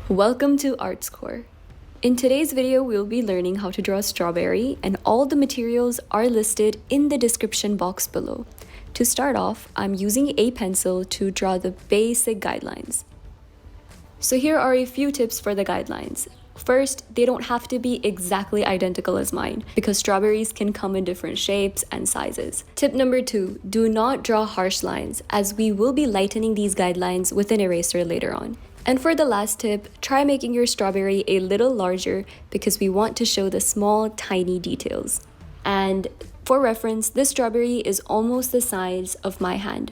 Welcome to Arts Core. In today's video, we'll be learning how to draw a strawberry, and all the materials are listed in the description box below. To start off, I'm using a pencil to draw the basic guidelines. So here are a few tips for the guidelines. First, they don't have to be exactly identical as mine because strawberries can come in different shapes and sizes. Tip number 2, do not draw harsh lines as we will be lightening these guidelines with an eraser later on. And for the last tip, try making your strawberry a little larger because we want to show the small, tiny details. And for reference, this strawberry is almost the size of my hand.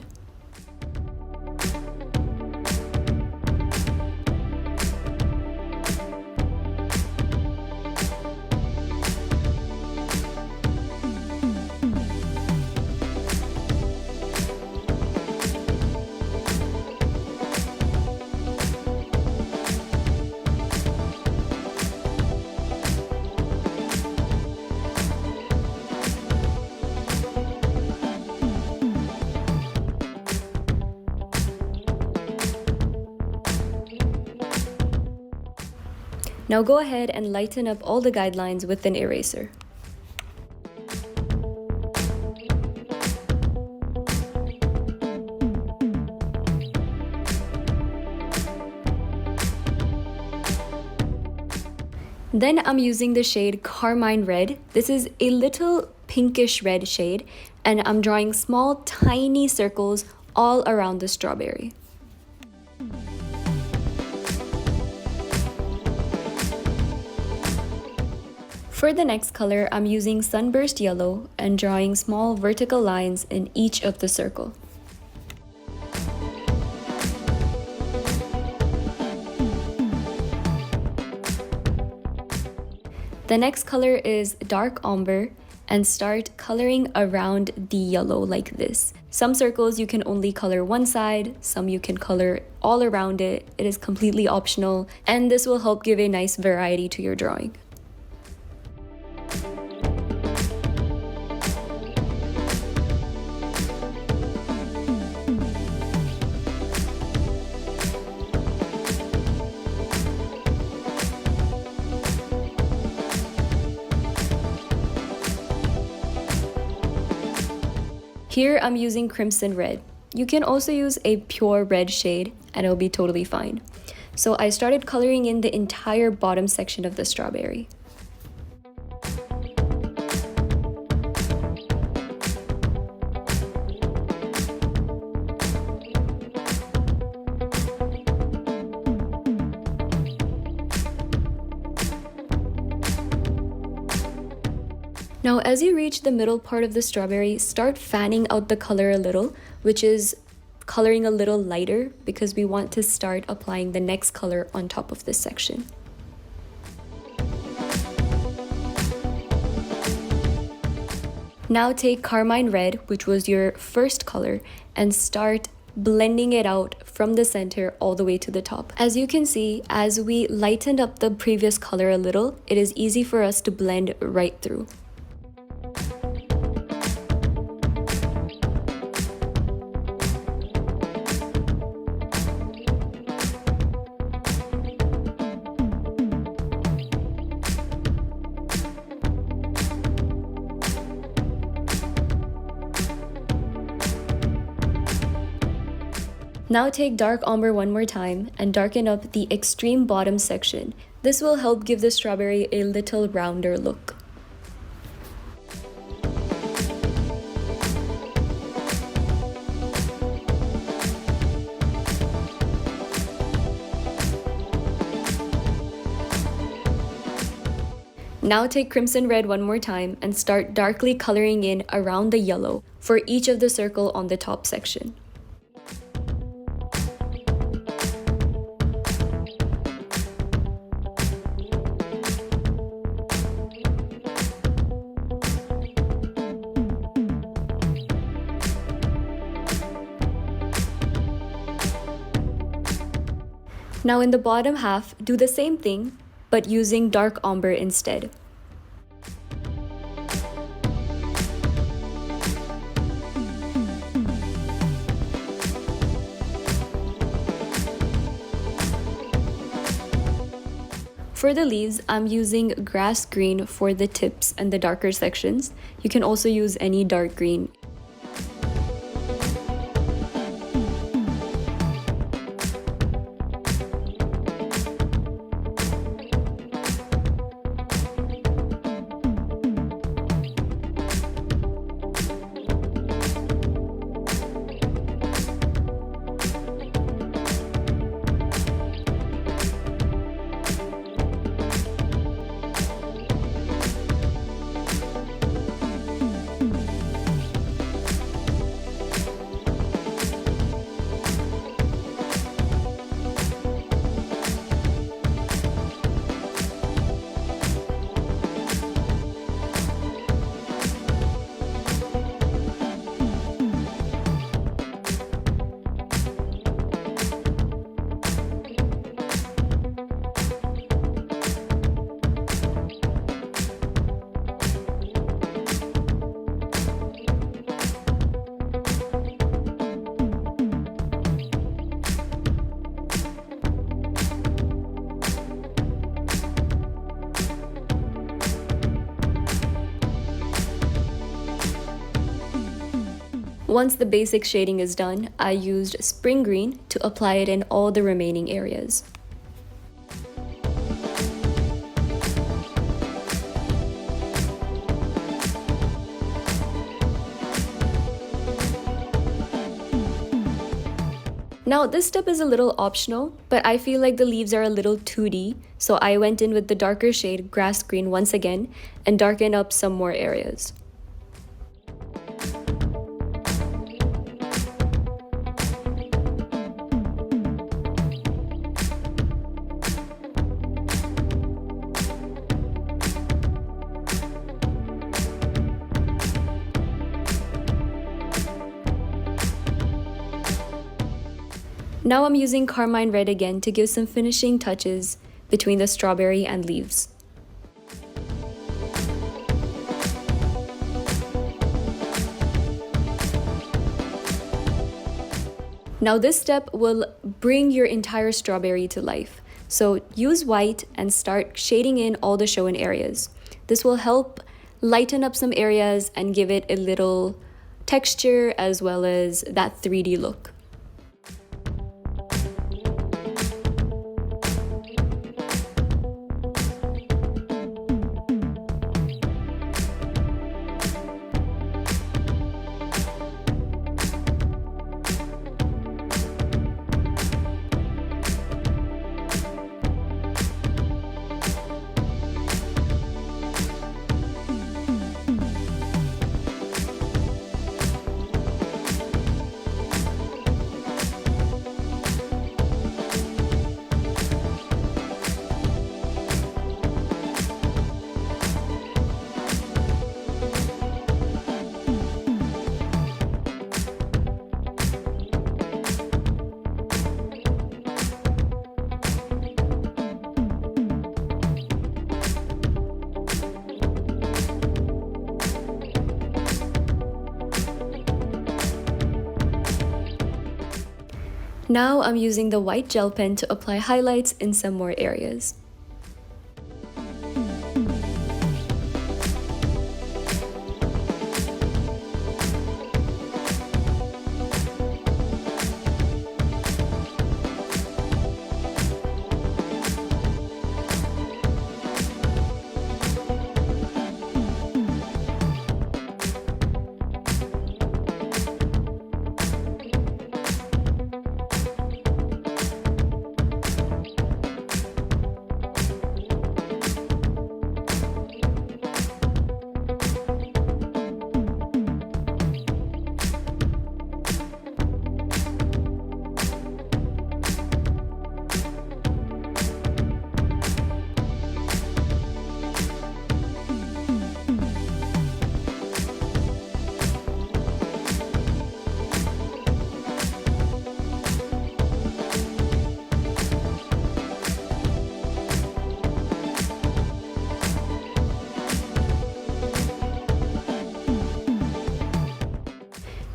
Now go ahead and lighten up all the guidelines with an eraser. Then I'm using the shade Carmine Red. This is a little pinkish red shade, and I'm drawing small, tiny circles all around the strawberry. For the next color, I'm using Sunburst Yellow and drawing small vertical lines in each of the circle. The next color is Dark Umber and start coloring around the yellow like this. Some circles you can only color one side, some you can color all around it. It is completely optional, and this will help give a nice variety to your drawing. Here I'm using Crimson Red. You can also use a pure red shade and it'll be totally fine. So I started coloring in the entire bottom section of the strawberry. Now, as you reach the middle part of the strawberry, start fanning out the color a little, which is coloring a little lighter because we want to start applying the next color on top of this section. Now take Carmine Red, which was your first color, and start blending it out from the center all the way to the top. As you can see, as we lightened up the previous color a little, it is easy for us to blend right through. Now take Dark Umber one more time and darken up the extreme bottom section. This will help give the strawberry a little rounder look. Now take Crimson Red one more time and start darkly coloring in around the yellow for each of the circle on the top section. Now in the bottom half, do the same thing, but using Dark Umber instead. For the leaves, I'm using grass green for the tips and the darker sections. You can also use any dark green. Once the basic shading is done, I used spring green to apply it in all the remaining areas. Now this step is a little optional, but I feel like the leaves are a little 2D, so I went in with the darker shade grass green once again and darkened up some more areas. Now I'm using carmine red again to give some finishing touches between the strawberry and leaves. Now this step will bring your entire strawberry to life. So use white and start shading in all the shown areas. This will help lighten up some areas and give it a little texture as well as that 3D look. Now I'm using the white gel pen to apply highlights in some more areas.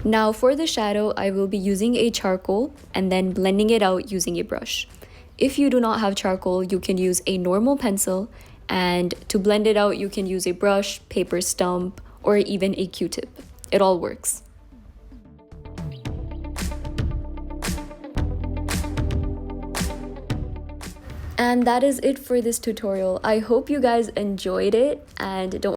Now for the shadow, I will be using a charcoal and then blending it out using a brush. If you do not have charcoal, you can use a normal pencil, and to blend it out, you can use a brush, paper stump, or even a Q-tip. It all works. And that is it for this tutorial. I hope you guys enjoyed it, and don't